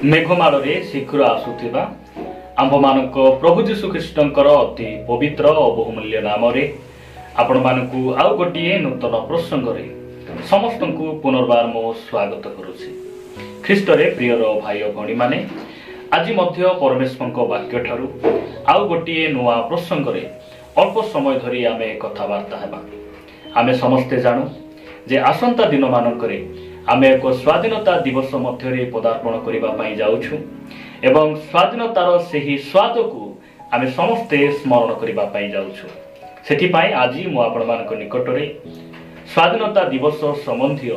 मेघमाଳରେ शीघ्र आसुथिबा आम्भमानक प्रभु जीशु ख्रीष्टंकर अति पवित्र और बहुमूल्य नाम आपण मानकु आउ गोटिए नूतन प्रसंग रे समस्त को पुनर्बार मो स्वागत करुछि। ख्रीष्ट रे प्रियर भाई और भणी माने आज मध्य परमेश्वर वाक्य ठारू आउ गोटिए नुआ प्रसंग रे अल्प समय धरी आमे कथावार्ता हेबा। आमे समस्ते जानू जे आसंता दिन मानकरे आमे एक स्वाधीनता दिवस मध्य पदार्पण करने जाऊछु एवं स्वाधीनतार सही स्वाद को आमे समस्ते स्मरण करने जाऊछु। सेथिपाई आज मु आपण मानक निकट में स्वाधीनता दिवस संबंधी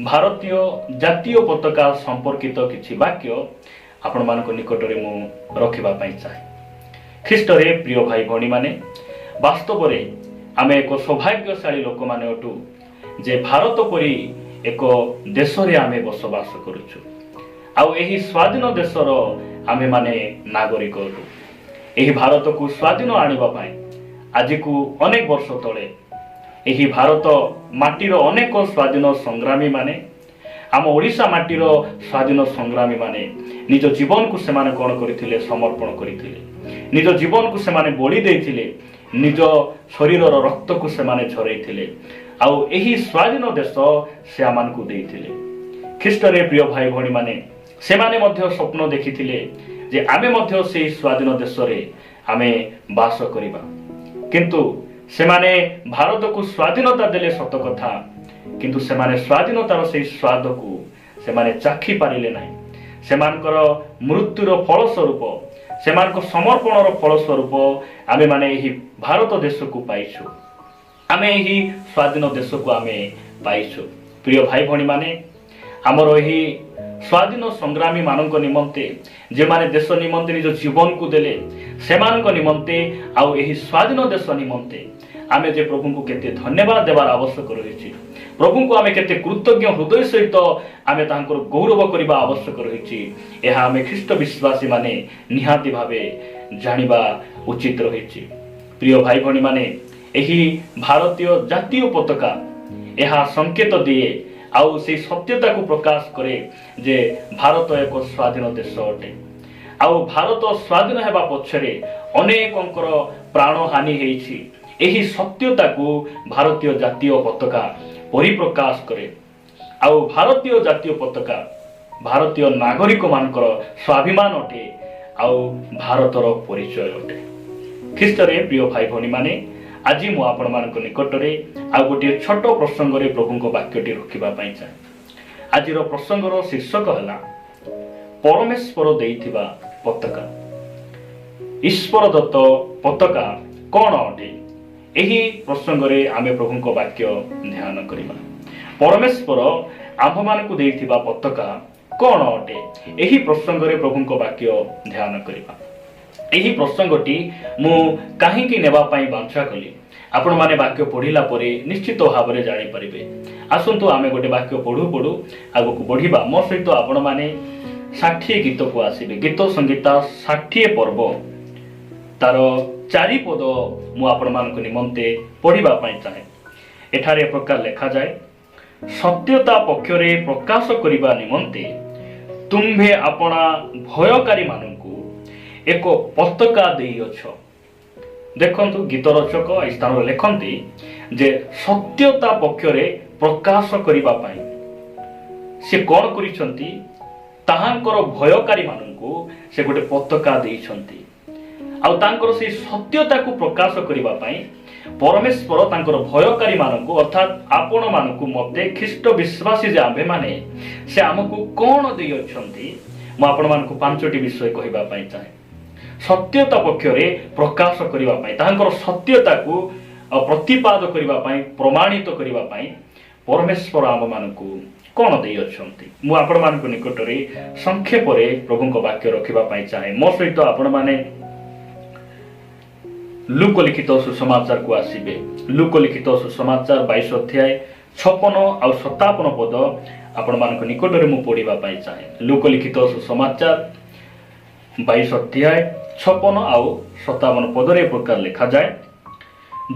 भारतीय जातीय पताका संपर्कित किछि वाक्य आपण मानक निकट में मु रखिबा पई चाहे। ख्रीष्ट रे प्रिय भाई भणी माने वास्तव रे आमे एक सौभाग्यशाली लोक माने अटू जे भारत परी एक देश रे आमे बसवास करुछु। आउ एही स्वाधीन देशर आमे माने नागरिक अटू। एही भारत को स्वाधीन आनिबा पाई आज को अनेक वर्ष तले एही भारत माटीर अनेक स्वाधीन संग्रामी माने आम ओडिशा माटीर स्वाधीन संग्रामी माने निज जीवन को सेमाने कोन करिथिले समर्पण करिथिले। निज जीवन को सेमाने बलि देइथिले। निज शरीरर रक्त को सेमाने झरैथिले। आउ एही स्वाधीन देश से आमान को देइथिले। ख्रीष्ट रे प्रिय भाई भणी माने सेमाने मध्य स्वप्न देखिथिले जे आमे मध्य से स्वाधीन देश रे आमे वास करिबा। किंतु सेमाने भारत को स्वाधीनता देले सत कथा किंतु सेमाने स्वाधीनतार से स्वाद को सेमाने चाखी पारिले नाही। सेमानकर मृत्युर फल स्वरूप सेमानक समर्पणर फल स्वरूप आमे माने एही भारत देश को पाइछु। आमे एही स्वाधीन देश को आमे पाइछु। प्रिय भाई भणी माने आमर एही स्वाधीन संग्रामी मानक निमंते जे माने देश निमंते निज जीवन को देले सेमानक निमंते आउ एही स्वाधीन देश निमंते आमे जे प्रभु को केते धन्यवाद देवार आवश्यक रहिछि। प्रभु को आमे केते कृतज्ञ हृदय सहित आमे तांकर गौरव करबा आवश्यक रहिछि। एहा आमे ख्रीष्ट विश्वासी माने निहाती भावे जानिबा उचित रहिछि। प्रिय भाई भणी माने एही भारतीय जातीय पताका एहा संकेत दिए आउ से सत्यता को प्रकाश करे जे भारत एक स्वाधीन देश अटे। आउ भारत स्वाधीन हेबा पछरे अनेकंकर प्राण हानि हेछि। एही सत्यता को भारतीय जातीय पताका परिप्रकाश करे। आउ भारतीय जातीय पताका भारतीय नागरिक मानकर स्वाभिमान अटे आउ भारतर परिचय अटे। ख्रीष्ट रे प्रिय भाई भणी माने आज मु आपण मानक निकट में आ गोटे छोट प्रसंग रे प्रभु को वाक्यटी रखिबा पई चाहे। आजिर प्रसंगर शीर्षक हला परमेश्वर देइथिबा पताका। ईश्वर दत्त पताका कोन अटे? एही प्रसंग रे आमे प्रभु को वाक्य ध्यान करिबा। परमेश्वर आम मानक देइथिबा पताका कोन अटे? एही प्रसंग रे प्रभु को वाक्य ध्यान करिबा। एही प्रसंगटी मु काहीकि नेबा पई बांछा कली आपण माने वाक्य पढ़िला परे निश्चित भाव में जानि परिबे। आसंतु आमे गोटे वाक्य पढ़ू पढ़ू आगो को बढ़िबा। मो सहित आपण माने 60 गीत को आसीबे। गीत संगीता 60 पर्व तार 4 पद मु आपण मानक निमंते पढ़िबा पई चाहे। एठारे प्रकार लेखा जाय सत्यता पक्षरे प्रकाश करिबा निमंते तुम्भे आपणा भयकारी मानकु एक पताका देइअछ। देखंतु गीत रचक स्थान लेखंती जे सत्यता पक्षरे प्रकाश करिबा पाई से कोन करिसंती ताहांकर भयकारी मानकु से गोटे पताका देइछंती। आ तांकर से सत्यता को प्रकाश करिबा पाई परमेश्वर तांकर भयकारी मानकु अर्थात आपण मानकु मते ख्रीष्ट विश्वासी जे आबे माने से हमकु कोन देइछंती म आपण मानकु 5टी विषय कहिबा पाई चाहे। सत्यता पक्षरे प्रकाश करिबा पाई तांकर सत्यता को प्रतिपाद करिबा पाई प्रमाणित करिबा पाई परमेश्वर आम मानकु कोन देइ अछंती। मु आपण मानकु निकट रे संक्षेप रे प्रभु को वाक्य रखिबा पाई चाहे। मो सहित आपण माने लूक लिखित सुसमाचार को आसीबे। लूक लिखित सुसमाचार 22 अध्याय 56 और 57 पद आपण मानकु निकट रे मु पढिबा पाई चाहे। लूक लिखित सुसमाचार 22 अध्याय 56 आउ 57 पदरे प्रकार लिखा जाए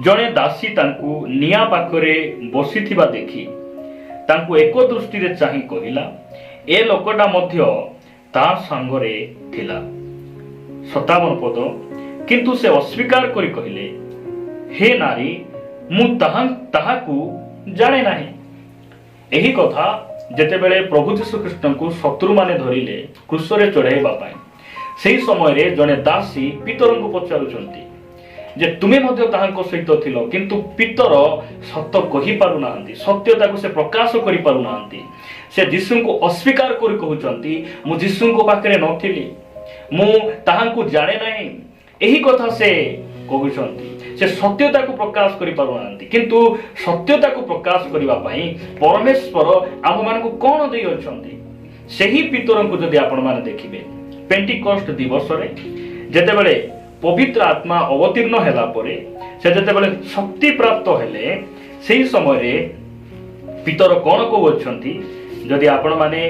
जड़े दासी तांकु निया पाखरे बसिथिबा देखि तांकु एक दृष्टि रे चाहि कहिला ए लोकटा मध्य ତା ସାଙ୍ଗରେ ଥିଲା। 57 ପଦ, କିନ୍ତୁ ସେ ଅସ୍ୱୀକାର କରି କହିଲେ, ହେ ନାରୀ, ମୁଁ ତାହାକୁ ଜାଣେ ନାହିଁ। ଏହି କଥା ଯେତେବେଳେ ପ୍ରଭୁ ଯୀଶୁଖ୍ରୀଷ୍ଟଙ୍କୁ ଶତ୍ରୁମାନେ ଧରିଲେ କ୍ରୁଶରେ ଚଢ଼ାଇବା ପାଇଁ, ସେହି ସମୟରେ ଜଣେ ଦାସୀ ପିତରଙ୍କୁ ପଚାରୁଛନ୍ତି ଯେ ତୁମେ ମଧ୍ୟ ତାହାଙ୍କ ସହିତ ଥିଲ। କିନ୍ତୁ ପିତର ସତ କହିପାରୁନାହାନ୍ତି, ସତ୍ୟତାକୁ ସେ ପ୍ରକାଶ କରିପାରୁନାହାନ୍ତି। ସେ ଯୀଶୁଙ୍କୁ ଅସ୍ୱୀକାର କରି କହୁଛନ୍ତି, ମୁଁ ଯୀଶୁଙ୍କ ପାଖରେ ନଥିଲି, ମୁଁ ତାହାଙ୍କୁ ଜାଣେ ନାହିଁ। ଏହି କଥା ସେ କହୁଛନ୍ତି। ସେ ସତ୍ୟତାକୁ ପ୍ରକାଶ କରିପାରୁନାହାନ୍ତି। କିନ୍ତୁ ସତ୍ୟତାକୁ ପ୍ରକାଶ କରିବା ପାଇଁ ପରମେଶ୍ୱର ଆମମାନଙ୍କୁ କ'ଣ ଦେଇଅଛନ୍ତି? ସେହି ପିତରଙ୍କୁ ଯଦି ଆପଣମାନେ ଦେଖିବେ, ପେଣ୍ଟିକଷ୍ଟ ଦିବସରେ ଯେତେବେଳେ ପବିତ୍ର ଆତ୍ମା ଅବତୀର୍ଣ୍ଣ ହେଲା ପରେ ସେ ଯେତେବେଳେ ଶକ୍ତି ପ୍ରାପ୍ତ ହେଲେ, ସେହି ସମୟରେ ପିତର କ'ଣ କହୁଅଛନ୍ତି? ଯଦି ଆପଣମାନେ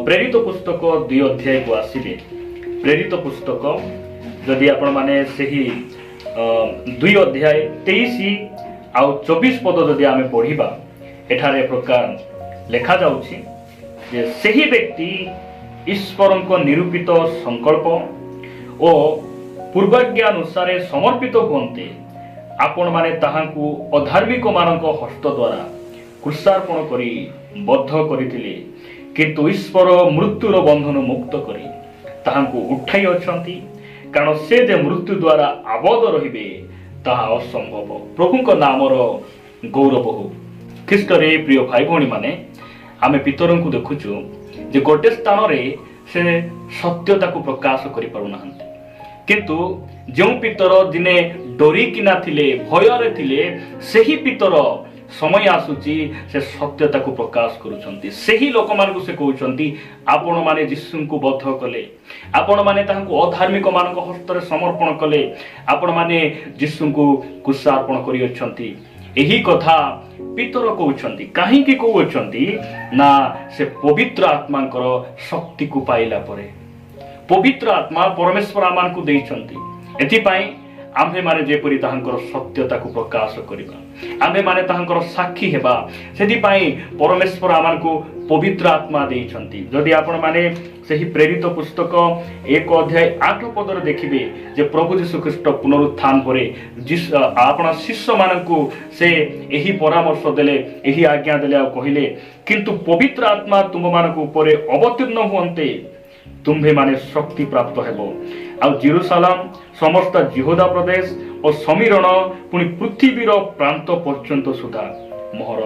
ପ୍ରେରିତ ପୁସ୍ତକ 2 ଅଧ୍ୟାୟକୁ ଆସିବେ, ପ୍ରେରିତ ପୁସ୍ତକ ଯଦି ଆପଣମାନେ ସେହି 2 ଅଧ୍ୟାୟ 23 ଆଉ 24 ପଦ ଯଦି ଆମେ ପଢ଼ିବା, ଏଠାରେ ପ୍ରକାର ଲେଖାଯାଉଛି ଯେ ସେହି ବ୍ୟକ୍ତି ଈଶ୍ୱରଙ୍କ ନିରୂପିତ ସଂକଳ୍ପ ଓ ପୂର୍ବାଜ୍ଞାନୁସାରେ ସମର୍ପିତ ହୁଅନ୍ତେ, ଆପଣମାନେ ତାହାଙ୍କୁ ଅଧାର୍ମିକମାନଙ୍କ ହସ୍ତ ଦ୍ୱାରା କୃଷାର୍ପଣ କରି ବଦ୍ଧ କରିଥିଲେ। କିନ୍ତୁ ଈଶ୍ୱର ମୃତ୍ୟୁର ବନ୍ଧନ ମୁକ୍ତ କରି ତାହାଙ୍କୁ ଉଠାଇ ଅଛନ୍ତି, କାରଣ ସେ ଯେ ମୃତ୍ୟୁ ଦ୍ୱାରା ଆବଦ୍ଧ ରହିବେ ତାହା ଅସମ୍ଭବ। ପ୍ରଭୁଙ୍କ ନାମର ଗୌରବ ହଉ। ଖ୍ରୀଷ୍ଟରେ ପ୍ରିୟ ଭାଇ ଭଉଣୀମାନେ, ଆମେ ପିତରଙ୍କୁ ଦେଖୁଛୁ ଯେ ଗୋଟେ ସ୍ଥାନରେ ସେ ସତ୍ୟତାକୁ ପ୍ରକାଶ କରିପାରୁନାହାନ୍ତି। କିନ୍ତୁ ଯେଉଁ ପିତର ଦିନେ ଡରିକିନା ଥିଲେ, ଭୟରେ ଥିଲେ, ସେହି ପିତର ସମୟ ଆସୁଛି ସେ ସତ୍ୟତାକୁ ପ୍ରକାଶ କରୁଛନ୍ତି। ସେହି ଲୋକମାନଙ୍କୁ ସେ କହୁଛନ୍ତି, ଆପଣମାନେ ଯୀଶୁଙ୍କୁ ବଦ୍ଧ କଲେ, ଆପଣମାନେ ତାହାଙ୍କୁ ଅଧାର୍ମିକ ମାନଙ୍କ ହସ୍ତରେ ସମର୍ପଣ କଲେ, ଆପଣମାନେ ଯୀଶୁଙ୍କୁ କୁଶାର୍ପଣ କରିଅଛନ୍ତି। ଏହି କଥା ପିତର କହୁଛନ୍ତି। କାହିଁକି କହୁଅଛନ୍ତି? ନା, ସେ ପବିତ୍ର ଆତ୍ମାଙ୍କର ଶକ୍ତିକୁ ପାଇଲା ପରେ। ପବିତ୍ର ଆତ୍ମା ପରମେଶ୍ୱର ଆମମାନଙ୍କୁ ଦେଇଛନ୍ତି। ଏଥିପାଇଁ ଆମ୍ଭେମାନେ ଯେପରି ତାହାଙ୍କର ସତ୍ୟତାକୁ ପ୍ରକାଶ କରିବା, ଆମ୍ଭେମାନେ ତାହାଙ୍କର ସାକ୍ଷୀ ହେବା, ସେଥିପାଇଁ ପରମେଶ୍ୱର ଆମମାନଙ୍କୁ ପବିତ୍ର ଆତ୍ମା ଦେଇଛନ୍ତି। ଯଦି ଆପଣମାନେ ସେହି ପ୍ରେରିତ ପୁସ୍ତକ 1 ଅଧ୍ୟାୟ 8 ପଦରେ ଦେଖିବେ ଯେ ପ୍ରଭୁ ଯୀଶୁଖ୍ରୀଷ୍ଟ ପୁନରୁତ୍ଥାନ ପରେ ଆପଣା ଶିଷ୍ୟମାନଙ୍କୁ ସେ ଏହି ପରାମର୍ଶ ଦେଲେ, ଏହି ଆଜ୍ଞା ଦେଲେ ଆଉ କହିଲେ, କିନ୍ତୁ ପବିତ୍ର ଆତ୍ମା ତୁମମାନଙ୍କ ଉପରେ ଅବତୀର୍ଣ୍ଣ ହୁଅନ୍ତେ ତୁମ୍ଭେମାନେ ଶକ୍ତି ପ୍ରାପ୍ତ ହେବ, ଆଉ ଜେରୁସାଲାମ, ସମସ୍ତ ଜିହୁଦା ପ୍ରଦେଶ ଓ ସମୀରଣ, ପୁଣି ପୃଥିବୀର ପ୍ରାନ୍ତ ପର୍ଯ୍ୟନ୍ତ ସୁଦ୍ଧା ମୋହର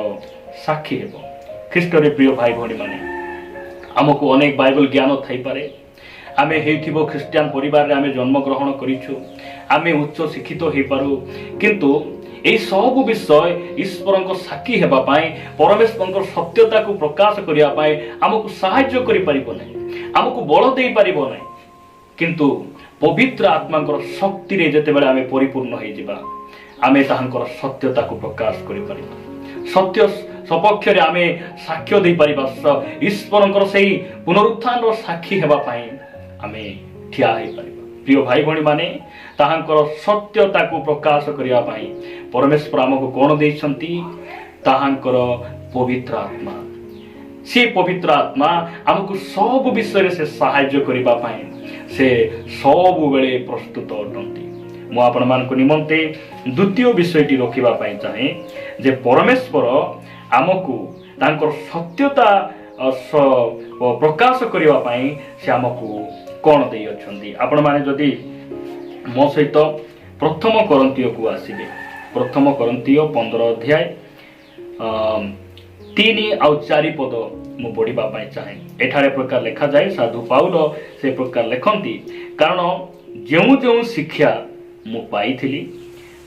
ସାକ୍ଷୀ ହେବ। ଖ୍ରୀଷ୍ଟରେ ପ୍ରିୟ ଭାଇ ଭଉଣୀମାନେ, ଆମକୁ ଅନେକ ବାଇବଲ ଜ୍ଞାନ ଥାଇପାରେ, ଆମେ ହେଇଥିବ ଖ୍ରୀଷ୍ଟିଆନ ପରିବାରରେ ଆମେ ଜନ୍ମଗ୍ରହଣ କରିଛୁ, ଆମେ ଉଚ୍ଚ ଶିକ୍ଷିତ ହେଇପାରୁ, କିନ୍ତୁ ଏହି ସବୁ ବିଷୟ ଈଶ୍ୱରଙ୍କ ସାକ୍ଷୀ ହେବା ପାଇଁ, ପରମେଶ୍ୱରଙ୍କ ସତ୍ୟତାକୁ ପ୍ରକାଶ କରିବା ପାଇଁ ଆମକୁ ସାହାଯ୍ୟ କରିପାରିବ ନାହିଁ, ଆମକୁ ବଳ ଦେଇପାରିବ ନାହିଁ। କିନ୍ତୁ ପବିତ୍ର ଆତ୍ମାଙ୍କର ଶକ୍ତିରେ ଯେତେବେଳେ ଆମେ ପରିପୂର୍ଣ୍ଣ ହେଇଯିବା, ଆମେ ତାହାଙ୍କର ସତ୍ୟତାକୁ ପ୍ରକାଶ କରିପାରିବା, ସତ୍ୟ ସପକ୍ଷରେ ଆମେ ସାକ୍ଷ୍ୟ ଦେଇପାରିବା, ଈଶ୍ୱରଙ୍କର ସେହି ପୁନରୁତ୍ଥାନର ସାକ୍ଷୀ ହେବା ପାଇଁ ଆମେ ଠିଆ ହେଇପାରିବା। ପ୍ରିୟ ଭାଇ ଭଉଣୀମାନେ, ତାହାଙ୍କର ସତ୍ୟତାକୁ ପ୍ରକାଶ କରିବା ପାଇଁ ପରମେଶ୍ୱର ଆମକୁ କ'ଣ ଦେଇଛନ୍ତି? ତାହାଙ୍କର ପବିତ୍ର ଆତ୍ମା। ସେ ପବିତ୍ର ଆତ୍ମା ଆମକୁ ସବୁ ବିଷୟରେ ସେ ସାହାଯ୍ୟ କରିବା ପାଇଁ ସେ ସବୁବେଳେ ପ୍ରସ୍ତୁତ ଅଟନ୍ତି। ମୁଁ ଆପଣମାନଙ୍କ ନିମନ୍ତେ ଦ୍ୱିତୀୟ ବିଷୟଟି ରଖିବା ପାଇଁ ଚାହେଁ ଯେ ପରମେଶ୍ୱର ଆମକୁ ତାଙ୍କର ସତ୍ୟତା ପ୍ରକାଶ କରିବା ପାଇଁ ସେ ଆମକୁ କ'ଣ ଦେଇଅଛନ୍ତି। ଆପଣମାନେ ଯଦି ମୋ ସହିତ ପ୍ରଥମ କରନ୍ତୀୟକୁ ଆସିବେ, ପ୍ରଥମ କରନ୍ତୀୟ 15 ଅଧ୍ୟାୟ 3 ଆଉ 4 ପଦ ମୁଁ ପଢ଼ିବା ପାଇଁ ଚାହେଁ। ଏଠାରେ ପ୍ରକାର ଲେଖାଯାଏ, ସାଧୁ ପାଉଲ ସେ ପ୍ରକାର ଲେଖନ୍ତି, କାରଣ ଯେଉଁ ଯେଉଁ ଶିକ୍ଷା ମୁଁ ପାଇଥିଲି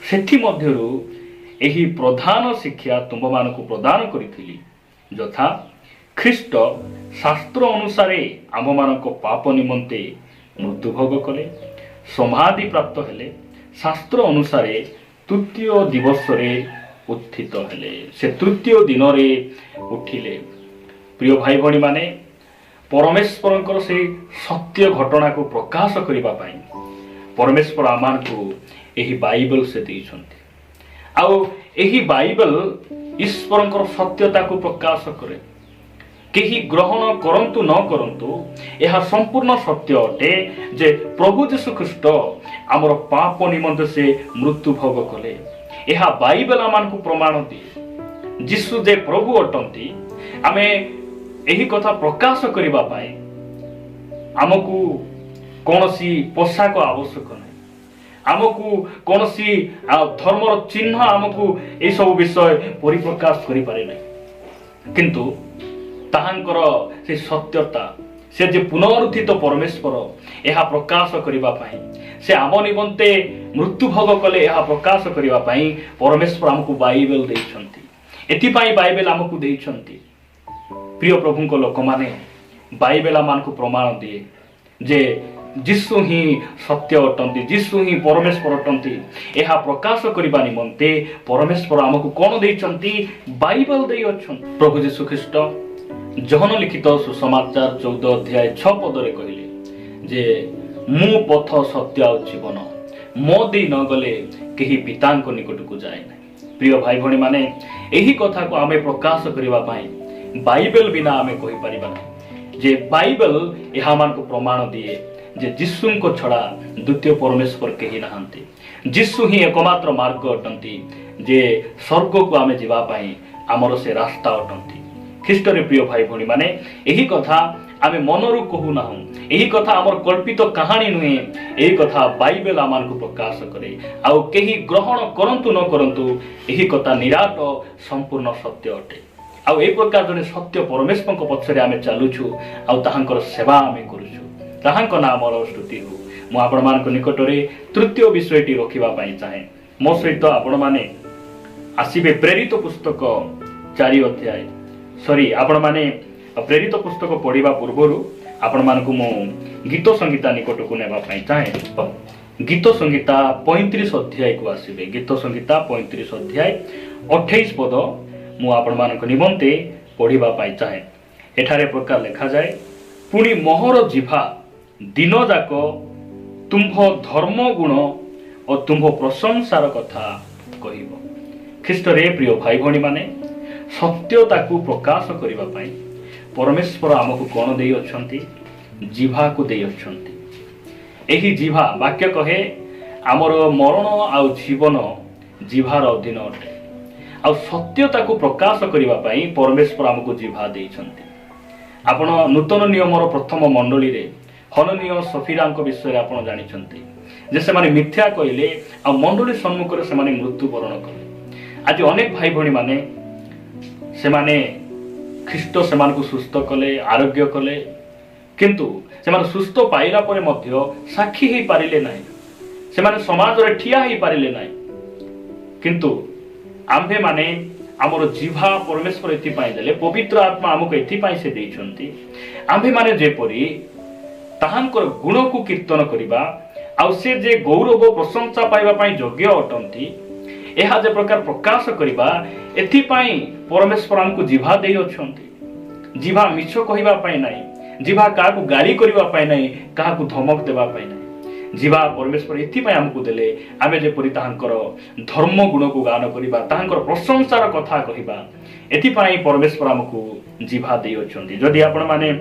ସେଥିମଧ୍ୟରୁ ଏହି ପ୍ରଧାନ ଶିକ୍ଷା ତୁମମାନଙ୍କୁ ପ୍ରଦାନ କରିଥିଲି, ଯଥା ଖ୍ରୀଷ୍ଟ ଶାସ୍ତ୍ର ଅନୁସାରେ ଆମ୍ଭମାନଙ୍କ ପାପ ନିମନ୍ତେ ମୃତ୍ୟୁଭୋଗ କଲେ, ସମାଧି ପ୍ରାପ୍ତ ହେଲେ, ଶାସ୍ତ୍ର ଅନୁସାରେ ତୃତୀୟ ଦିବସରେ ଉତ୍ଥିତ ହେଲେ, ସେ ତୃତୀୟ ଦିନରେ ଉଠିଲେ। ପ୍ରିୟ ଭାଇ ଭଉଣୀମାନେ, ପରମେଶ୍ୱରଙ୍କର ସେହି ସତ୍ୟ ଘଟଣାକୁ ପ୍ରକାଶ କରିବା ପାଇଁ ପରମେଶ୍ୱର ଆମମାନଙ୍କୁ ଏହି ବାଇବଲ ସେ ଦେଇଛନ୍ତି। ଆଉ ଏହି ବାଇବଲ ଈଶ୍ୱରଙ୍କର ସତ୍ୟତାକୁ ପ୍ରକାଶ କରେ। केही ग्रहण करंतु न करंतु यह संपूर्ण सत्य अटे जे प्रभु यीशु ख्रीष्ट आमर पाप निमंते से मृत्यु भोग कले। यह बाइबल आमको प्रमाण दिए यीशु जे प्रभु अटंती आमे एही कथा प्रकाश करिबा पाए आमको कौनसी पोशाक आवश्यक नहीं, आमको कौनसी धर्मर चिन्ह आमको ये सब विषय परिप्रकाश करि पारे नहीं, किंतु ताहांकर से सत्यता से जे पुनरुत्थित परमेश्वर यह प्रकाश करिबा पाए से आम निमंते मृत्यु भोग कले यह प्रकाश करिबा पाए परमेश्वर आमको बाइबल देइछंती। एथिपाई बाइबल आमको देइछंती। प्रिय प्रभु को लोक माने बाइबल आमको प्रमाण दिए जे यीशु ही सत्य अटंती, यीशु ही परमेश्वर अटंती। यह प्रकाश करिबा निमंते परमेश्वर आमको कोन देइछंती बाइबल देइ अछंती। प्रभु यीशु ख्रीष्ट जहन लिखित सुसमाचार 14 अध्याय 6 पदरे कहले जे मु पथ सत्य और जीवन मो देइ न गले केही पितांको निकट को जाए नहीं। प्रिय भाई भणी माने एही कथा को आमे प्रकाश करिबा पाए बाइबल बिना आमे कहि परिबा नहीं जे बाइबल यह आमको प्रमाण दिए जे यीशु को छड़ा द्वितीय परमेश्वर केही नहांती। यीशु ही एकमात्र मार्ग अटंती जे स्वर्ग को आमे जीवा पाई आमर से रास्ता अटंती। ख्रीष्ट रे प्रिय भाई भणी माने एही कथा आमे मनरु कहू नाहु, एही कथा आमर कल्पित कहानी नुहे, एही कथा बाइबल आमको प्रकाश करे आउ केही ग्रहण करंतु न करंतु एही कथा निराट संपूर्ण सत्य अटे। आउ ए प्रकार जने सत्य परमेश्वर को पछरे आमे चालुछु आउ ताहांकर सेवा आमे करूछु, ताहांको नामर स्तुति हो। मु आपण मानको निकटरे तृतीय विषयटी रखिबा पई चाहे। मो सहित आपण माने आसीबे प्रेरित पुस्तक 4 अध्याय आपण माने प्रेरित पुस्तक पढ़िबा पूर्वरु आपण मानको मु गीत संगीता निकट को नेबा पई चाहे। गीत संगीता 35 अध्याय को आसीबे। गीत संगीता 35 अध्याय 28 पद मु आपण मानको निमंते पढ़िबा पई चाहे। एठारे प्रकार लिखा जाए पुणी मोहर जिभा दिन जाक तुम्भ धर्म गुण और तुम्भ प्रशंसार कथा कहिबो। ख्रीष्ट रे प्रिय भाई भणी माने सत्यता को प्रकाश करिबा पई परमेश्वर आमको कोन देई अछंती जिभा को देई अछंती। एही जिभा वाक्य कहे आमर मरण आउ जीवन जिभार अधीन अटे आउ सत्यता को प्रकाश करिबा पई परमेश्वर आमको जिभा देइछंती। आपण नूतन नियमर प्रथम मंडली रे हननीय सफीरा विषय आपण जानिछंती जे से माने मिथ्या कहले आ मंडली सम्मुख रे से माने मृत्यु वरण कले। आज अनेक भाई भणी माने से माने ख्रीष्ट से मानकु सुस्थ कले आरोग्य कले किंतु से माने सुस्थ पाइला परे मध्य साक्षी ही पारिले नाही, से माने समाज रे ठिया ही पारिले नाही। किंतु आम्भे माने आमर जिभा परमेश्वर एथि पाई देले, पवित्र आत्मा आमको एथि पाई से देइछंती आम्भे माने जेपरि ताहांकर गुण को कीर्तन करिबा आ से जे गौरव प्रशंसा पाइबा पाई योग्य अटंती एहा जे प्रकार प्रकाश करिबा एथि पाई परमेश्वर आमको जिभा देइ अछंती। जिभा मिछ कहिबा पाई नाही, जिभा काकू गाली करिबा पाई नाही, काकू धमक देबा पाई नाही। जिभा परमेश्वर एथि पाई आमको देले आमे जे परि ताहांकर धर्म गुण को गान करिबा ताहांकर प्रशंसार कथा कहिबा एथि पाई परमेश्वर आमको जिभा देइ अछंती। जदि आपण माने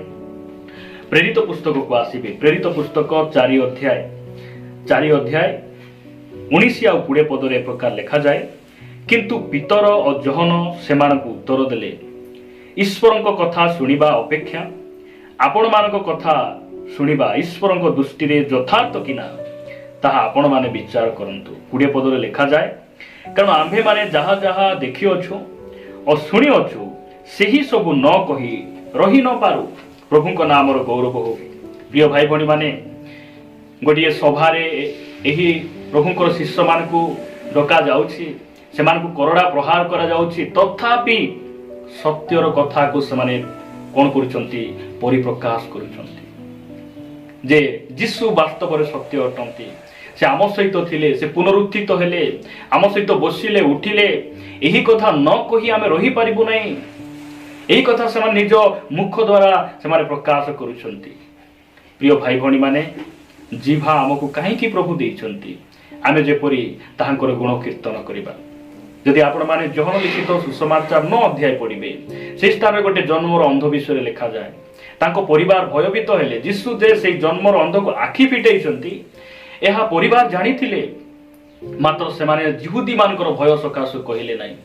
प्रेरित पुस्तक को आसीबे प्रेरित पुस्तक 4 अध्याय 19 आउ 20 पदरे प्रकार लिखा जाए किंतु पीतर और जहन सेमानकु उत्तर देले ईश्वरंक कथा सुनिबा अपेक्षा आपण मानक कथा सुनिबा ईश्वरंक दृष्टि रे यथार्थ किना ताहा आपण माने विचार करंतु। 20 पदरे लिखा जाए कारण आम्भे माने जहा जहा देखि अछु और सुनि अछु सेही सब न कही रही न पारू प्रभु को नाम गौरव हो। प्रिय भाई भणी माने गोटे सभारे एही प्रभुंकर शिष्य मान को डका जाउछि, से मान को करड़ा प्रहार करा जाउछि, तथापि सत्यर कथा को से माने कोन करूछंती परिप्रकाश करूछंती जे यीशु वास्तव रे सत्य अटंती। से आम सहित थिले, से पुनरुत्थित हेले, आम सहित बसिले उठिले, एही कथा न कही आमे रही पारिबु नै। एही कथा से माने निज मुख द्वारा से माने प्रकाश करूछंती। प्रिय भाई भणी माने जिभा आमको काहेकि प्रभु देइछंती आमे जेपरि ताहांकर गुण कीर्तन करिबा। যদি ଆପଣ ମାନେ ଯୋହନ ଲିଖିତ ସୁସମାଚାର 9 ଅଧ୍ୟାୟ ପଢିବେ, ସେହି ସ୍ଥାନରେ ଗୋଟେ ଜନ୍ମର ଅନ୍ଧ ବିଷୟରେ ଲେଖାଯାଏ। ତାଙ୍କ ପରିବାର ଭୟଭୀତ ହେଲେ। ଯୀଶୁ ଯେ ସେହି ଜନ୍ମର ଅନ୍ଧକୁ ଆଖି ଫିଟେଇଛନ୍ତି ଏହା ପରିବାର ଜାଣିଥିଲେ, ମାତ୍ର ସେମାନେ ଯିହୁଦୀ ମାନଙ୍କର ଭୟ ସକାଶୁ କହିଲେ ନାହିଁ।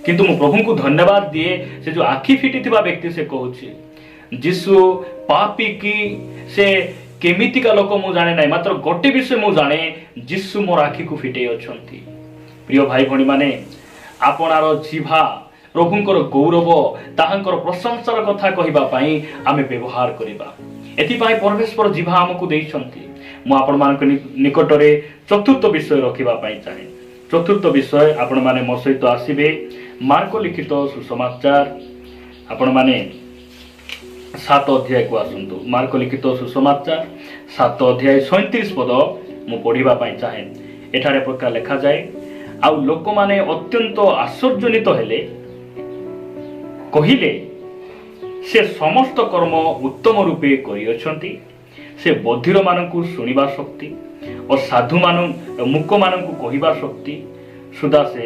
କିନ୍ତୁ ମୁଁ ପ୍ରଭୁଙ୍କୁ ଧନ୍ୟବାଦ ଦିଏ, ସେ ଯୋଉ ଆଖି ଫିଟିଥିବା ବ୍ୟକ୍ତି ସେ କହୁଛି ଯୀଶୁ ପାପୀ କି ସେ କେମିତିକା ଲୋକ ମୁଁ ଜାଣେ ନାହିଁ, ମାତ୍ର ଗୋଟେ ବିଷୟ ମୁଁ ଜାଣେ, ଯୀଶୁ ମୋର ଆଖିକୁ ଫିଟେଇ ଅଛନ୍ତି। ପ୍ରିୟ ଭାଇ ଭଉଣୀ ମାନେ, ଆପଣାର ଜିଭା ପ୍ରଭୁଙ୍କର ଗୌରବ ତାହାଙ୍କର ପ୍ରଶଂସାର କଥା କହିବା ପାଇଁ ଆମେ ବ୍ୟବହାର କରିବା। ଏଥିପାଇଁ ପରମେଶ୍ୱର ଜିଭା ଆମକୁ ଦେଇଛନ୍ତି। ମୁଁ ଆପଣମାନଙ୍କ ନିକଟରେ ଚତୁର୍ଥ ବିଷୟ ରଖିବା ପାଇଁ ଚାହେଁ। ଚତୁର୍ଥ ବିଷୟ ଆପଣମାନେ ମୋ ସହିତ ଆସିବେ ମାର୍କ ଲିଖିତ ସୁସମାଚାର, ଆପଣମାନେ 7 ଅଧ୍ୟାୟକୁ ଆସନ୍ତୁ। ମାର୍କ ଲିଖିତ ସୁସମାଚାର 7 ଅଧ୍ୟାୟ 37 ପଦ ମୁଁ ପଢିବା ପାଇଁ ଚାହେଁ। ଏଠାରେ ପ୍ରକାର ଲେଖାଯାଏ, ଆଉ ଲୋକମାନେ ଅତ୍ୟନ୍ତ ଆଶ୍ଚର୍ଯ୍ୟାନ୍ୱିତ ହେଲେ, କହିଲେ ସେ ସମସ୍ତ କର୍ମ ଉତ୍ତମ ରୂପେ କରିଅଛନ୍ତି। ସେ ବଧିର ମାନଙ୍କୁ ଶୁଣିବା ଶକ୍ତି ଓ ସାଧୁ ମୂକମାନଙ୍କୁ କହିବା ଶକ୍ତି ସୁଦ୍ଧା ସେ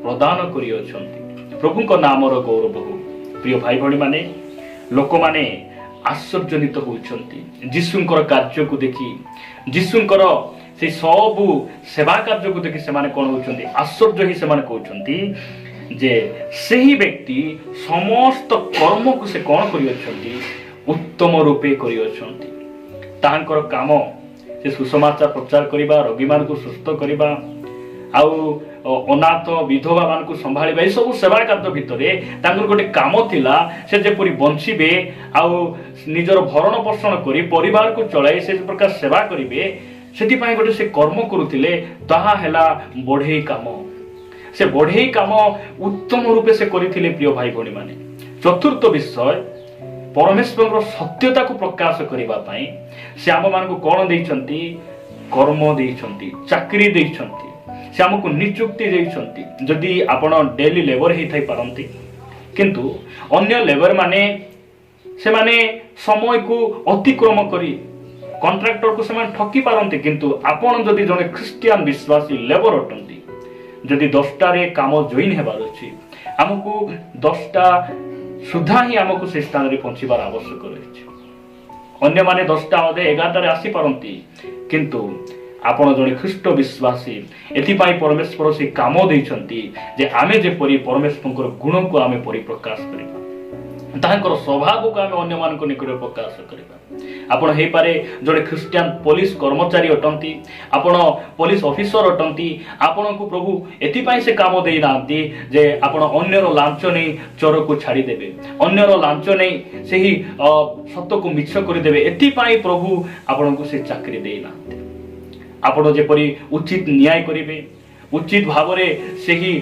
ପ୍ରଦାନ କରିଅଛନ୍ତି। ପ୍ରଭୁଙ୍କ ନାମର ଗୌରବ ହଉ। ପ୍ରିୟ ଭାଇ ଭଉଣୀ ମାନେ, ଲୋକମାନେ ଆଶ୍ଚର୍ଯ୍ୟାନ୍ୱିତ ହେଉଛନ୍ତି ଯୀଶୁଙ୍କର କାର୍ଯ୍ୟକୁ ଦେଖି। ଯୀଶୁଙ୍କର ସେ ସବୁ ସେବା କାର୍ଯ୍ୟକୁ ଦେଖି ସେମାନେ କ'ଣ ହେଉଛନ୍ତି? ଆଶ୍ଚର୍ଯ୍ୟ ହିଁ ସେମାନେ କହୁଛନ୍ତି ଯେ ସେହି ବ୍ୟକ୍ତି ସମସ୍ତ କର୍ମକୁ ସେ କ'ଣ କରିଅଛନ୍ତି? ଉତ୍ତମ ରୂପେ କରିଅଛନ୍ତି। ତାହାଙ୍କର କାମ ସେ ସୁସମାଚାର ପ୍ରଚାର କରିବା, ରୋଗୀମାନଙ୍କୁ ସୁସ୍ଥ କରିବା, ଆଉ ଅନାଥ ବିଧବା ମାନଙ୍କୁ ସମ୍ଭାଳିବା, ଏସବୁ ସେବା କାର୍ଯ୍ୟ ଭିତରେ ତାଙ୍କର ଗୋଟେ କାମ ଥିଲା। ସେ ଯେପରି ବଞ୍ଚିବେ ଆଉ ନିଜର ଭରଣ ପୋଷଣ କରି ପରିବାରକୁ ଚଳାଇ ସେ ପ୍ରକାର ସେବା କରିବେ, ସେଥିପାଇଁ ଗୋଟେ ସେ କର୍ମ କରୁଥିଲେ। ତାହା ହେଲା ବଢ଼େଇ କାମ। ସେ ବଢ଼େଇ କାମ ଉତ୍ତମ ରୂପେ ସେ କରିଥିଲେ। ପ୍ରିୟ ଭାଇ ଭଉଣୀ ମାନେ, ଚତୁର୍ଥ ବିଷୟ ପରମେଶ୍ୱରଙ୍କର ସତ୍ୟତାକୁ ପ୍ରକାଶ କରିବା ପାଇଁ ସେ ଆମମାନଙ୍କୁ କ'ଣ ଦେଇଛନ୍ତି? କର୍ମ ଦେଇଛନ୍ତି, ଚାକିରି ଦେଇଛନ୍ତି, ସେ ଆମକୁ ନିଯୁକ୍ତି ଦେଇଛନ୍ତି। ଯଦି ଆପଣ ଡେଲି ଲେବର ହେଇଥାଇ ପାରନ୍ତି, କିନ୍ତୁ ଅନ୍ୟ ଲେବର ମାନେ ସେମାନେ ସମୟକୁ ଅତିକ୍ରମ କରି କଣ୍ଟ୍ରାକ୍ଟରକୁ ସେମାନେ ଠକି ପାରନ୍ତି, କିନ୍ତୁ ଆପଣ ଯଦି ଜଣେ ଖ୍ରୀଷ୍ଟିଆନ ବିଶ୍ୱାସୀ ଲେବର ଅଟନ୍ତି, ଯଦି 10ଟାରେ କାମ ଜଏନ୍ ହେବାର ଅଛି, ଆମକୁ 10ଟା ସୁଦ୍ଧା ହିଁ ଆମକୁ ସେ ସ୍ଥାନରେ ପହଞ୍ଚିବାର ଆବଶ୍ୟକ ରହିଛି। ଅନ୍ୟମାନେ 10ଟା ଅଧେ 11ଟାରେ ଆସିପାରନ୍ତି, କିନ୍ତୁ ଆପଣ ଜଣେ ଖ୍ରୀଷ୍ଟ ବିଶ୍ୱାସୀ, ଏଥିପାଇଁ ପରମେଶ୍ୱର ସେ କାମ ଦେଇଛନ୍ତି ଯେ ଆମେ ଯେପରି ପରମେଶ୍ୱରଙ୍କର ଗୁଣକୁ ଆମେ ପରିପ୍ରକାଶ କରିବା, ତାହାଙ୍କର ସ୍ୱଭାବକୁ ଆମେ ଅନ୍ୟମାନଙ୍କ ନିକଟରେ ପ୍ରକାଶ କରିବା। ଆପଣ ହେଇପାରେ ଜଣେ ଖ୍ରୀଷ୍ଟିଆନ ପୋଲିସ କର୍ମଚାରୀ ଅଟନ୍ତି, ଆପଣ ପୋଲିସ ଅଫିସର ଅଟନ୍ତି। ଆପଣଙ୍କୁ ପ୍ରଭୁ ଏଥିପାଇଁ ସେ କାମ ଦେଇନାହାନ୍ତି ଯେ ଆପଣ ଅନ୍ୟର ଲାଞ୍ଚ ନେଇ ଚୋରକୁ ଛାଡ଼ିଦେବେ, ଅନ୍ୟର ଲାଞ୍ଚ ନେଇ ସେହି ସତକୁ ମିଛ କରିଦେବେ। ଏଥିପାଇଁ ପ୍ରଭୁ ଆପଣଙ୍କୁ ସେ ଚାକିରି ଦେଇନାହାନ୍ତି। ଆପଣ ଯେପରି ଉଚିତ ନ୍ୟାୟ କରିବେ, ଉଚିତ ଭାବରେ ସେହି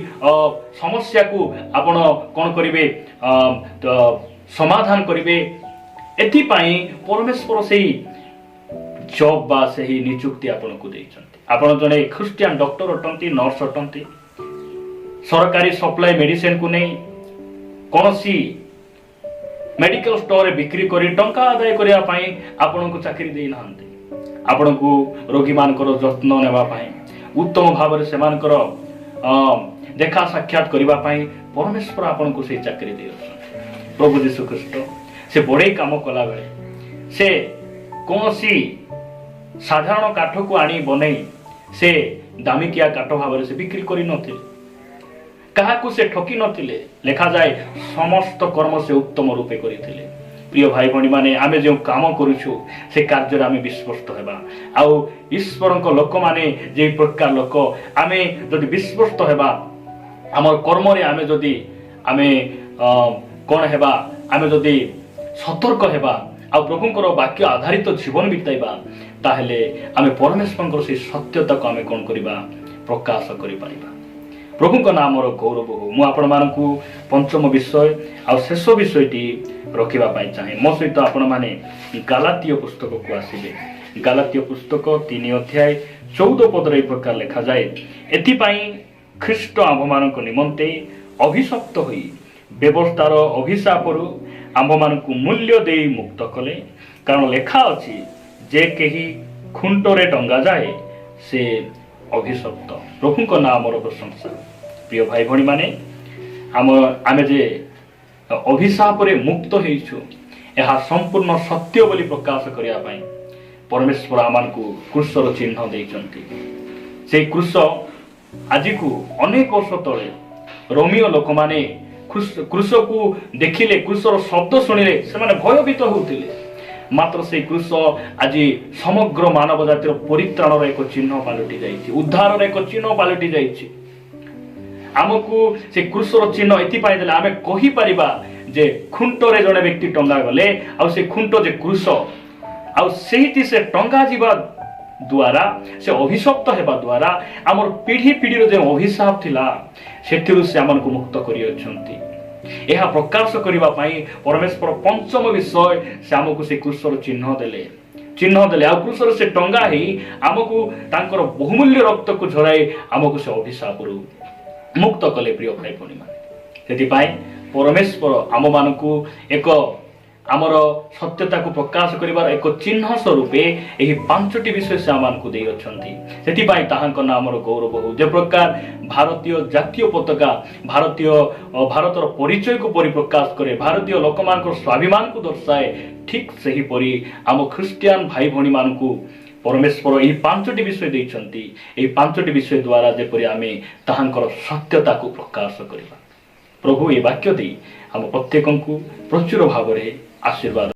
ସମସ୍ୟାକୁ ଆପଣ କ'ଣ କରିବେ? ସମାଧାନ କରିବେ। ଏଥିପାଇଁ ପରମେଶ୍ୱର ସେହି ଜବ୍ ବା ସେହି ନିଯୁକ୍ତି ଆପଣଙ୍କୁ ଦେଇଛନ୍ତି। ଆପଣ ଜଣେ ଖ୍ରୀଷ୍ଟିଆନ ଡକ୍ଟର ଅଟନ୍ତି, ନର୍ସ ଅଟନ୍ତି, ସରକାରୀ ସପ୍ଲାଏ ମେଡିସିନକୁ ନେଇ କୌଣସି ମେଡିକାଲ ଷ୍ଟୋରରେ ବିକ୍ରି କରି ଟଙ୍କା ଆଦାୟ କରିବା ପାଇଁ ଆପଣଙ୍କୁ ଚାକିରି ଦେଇନାହାନ୍ତି। ଆପଣଙ୍କୁ ରୋଗୀମାନଙ୍କର ଯତ୍ନ ନେବା ପାଇଁ, ଉତ୍ତମ ଭାବରେ ସେମାନଙ୍କର ଦେଖା ସାକ୍ଷାତ କରିବା ପାଇଁ ପରମେଶ୍ୱର ଆପଣଙ୍କୁ ସେଇ ଚାକିରି ଦେଇଅଛନ୍ତି। ପ୍ରଭୁ ଯୀଶୁ ଖ୍ରୀଷ୍ଟ ସେ ବଢ଼େଇ କାମ କଲାବେଳେ ସେ କୌଣସି ସାଧାରଣ କାଠକୁ ଆଣି ବନେଇ ସେ ଦାମିକିଆ କାଠ ଭାବରେ ସେ ବିକ୍ରି କରିନଥିଲେ, କାହାକୁ ସେ ଠକି ନଥିଲେ। ଲେଖାଯାଏ ସମସ୍ତ କର୍ମ ସେ ଉତ୍ତମ ରୂପେ କରିଥିଲେ। ପ୍ରିୟ ଭାଇ ଭଉଣୀ ମାନେ, ଆମେ ଯେଉଁ କାମ କରୁଛୁ ସେ କାର୍ଯ୍ୟରେ ଆମେ ବିଶ୍ୱସ୍ତ ହେବା। ଆଉ ଈଶ୍ୱରଙ୍କ ଲୋକମାନେ ଯେ ପ୍ରକାର ଲୋକ, ଆମେ ଯଦି ବିଶ୍ୱସ୍ତ ହେବା, ଆମର କର୍ମରେ ଆମେ ଯଦି କ'ଣ ହେବା, ଆମେ ଯଦି ସତର୍କ ହେବା ଆଉ ପ୍ରଭୁଙ୍କର ବାକ୍ୟ ଆଧାରିତ ଜୀବନ ବିତାଇବା, ତାହେଲେ ଆମେ ପରମେଶ୍ୱରଙ୍କର ସେହି ସତ୍ୟତାକୁ ଆମେ କ'ଣ କରିବା? ପ୍ରକାଶ କରିପାରିବା। ପ୍ରଭୁଙ୍କ ନାମର ଗୌରବ ହଉ। ମୁଁ ଆପଣମାନଙ୍କୁ ପଞ୍ଚମ ବିଷୟ ଆଉ ଶେଷ ବିଷୟଟି ରଖିବା ପାଇଁ ଚାହେଁ। ମୋ ସହିତ ଆପଣମାନେ ଗାଲାତୀୟ ପୁସ୍ତକକୁ ଆସିବେ। ଗାଲାତୀୟ ପୁସ୍ତକ 3 ଅଧ୍ୟାୟ 14 ପଦରେ ଏହି ପ୍ରକାର ଲେଖାଯାଏ, ଏଥିପାଇଁ ଖ୍ରୀଷ୍ଟ ଆମ୍ଭମାନଙ୍କ ନିମନ୍ତେ ଅଭିଶପ୍ତ ହୋଇ ବ୍ୟବସ୍ଥାର ଅଭିଶାପରୁ ଆମ୍ଭମାନଙ୍କୁ ମୂଲ୍ୟ ଦେଇ ମୁକ୍ତ କଲେ। କାରଣ ଲେଖା ଅଛି, ଯେ କେହି ଖୁଣ୍ଟରେ ଟଙ୍ଗାଯାଏ ସେ ଅଭିଶପ୍ତ। ପ୍ରଭୁଙ୍କ ନାମର ପ୍ରଶଂସା। प्रिय भाई भणी माने आमे जे अभिशाप रे मुक्त होइछु यह संपूर्ण सत्य बोली प्रकाश करिया पाई परमेश्वर आमानकु क्रूसर चिन्ह देइचंती। से क्रूस आज को अनेक वर्ष तले रोमियो लोक माने क्रूस को देखिले क्रूसर शब्द शुणिले से माने भयभीत होउतिले मात्र से क्रूस आज समग्र मानव जातिर परित्राणर एक चिन्ह पालटि जाइछि उद्धारर एक चिन्ह पालटि जाइछि। आमको से क्रूसर चिन्ह एथिपाई देले आमे कहि परिबा जे खुंटरे जने व्यक्ति टंगा गले आ से खुंट जे क्रूस आ सेहिति से टंगा जीवा द्वारा से अभिशप्त हेबा द्वारा आमर पीढ़ी पीढ़ी जो अभिशाप थिला सेथिरु से आमन को मुक्त करि अछंती। यह प्रकाश करिबा पई परमेश्वर पंचम विषय से आमको से क्रूसर चिन्ह देले आ क्रूसर से टंगा ही आमको तांकर बहुमूल्य रक्त को झराई आमको से अभिशाप रु मुक्त कले। प्रिय भाई भणी माने सेति पई परमेश्वर आम मानकु एक आमर सत्यता को प्रकाश करिवार एक चिन्ह स्वरूप यही पांचटी विषय से आमको दे अछंती। सेति पई ताहांक नामर गौरव हो जे प्रकार भारतीय जातीय पताका भारतर परिचय को परिप्रकाश करे भारतीय लोकमानकर स्वाभिमान को दर्शाए ठीक सही परी आम ख्रिस्टियान भाई भणी मानकु परमेश्वर यही पांचटी विषय देइछंती। यही पांचटी विषय द्वारा जेपरि आमे ताहांकर सत्यता को प्रकाश करिबा। प्रभु ए वाक्य दे आम प्रत्येकंकु प्रचुर भाव आशीर्वाद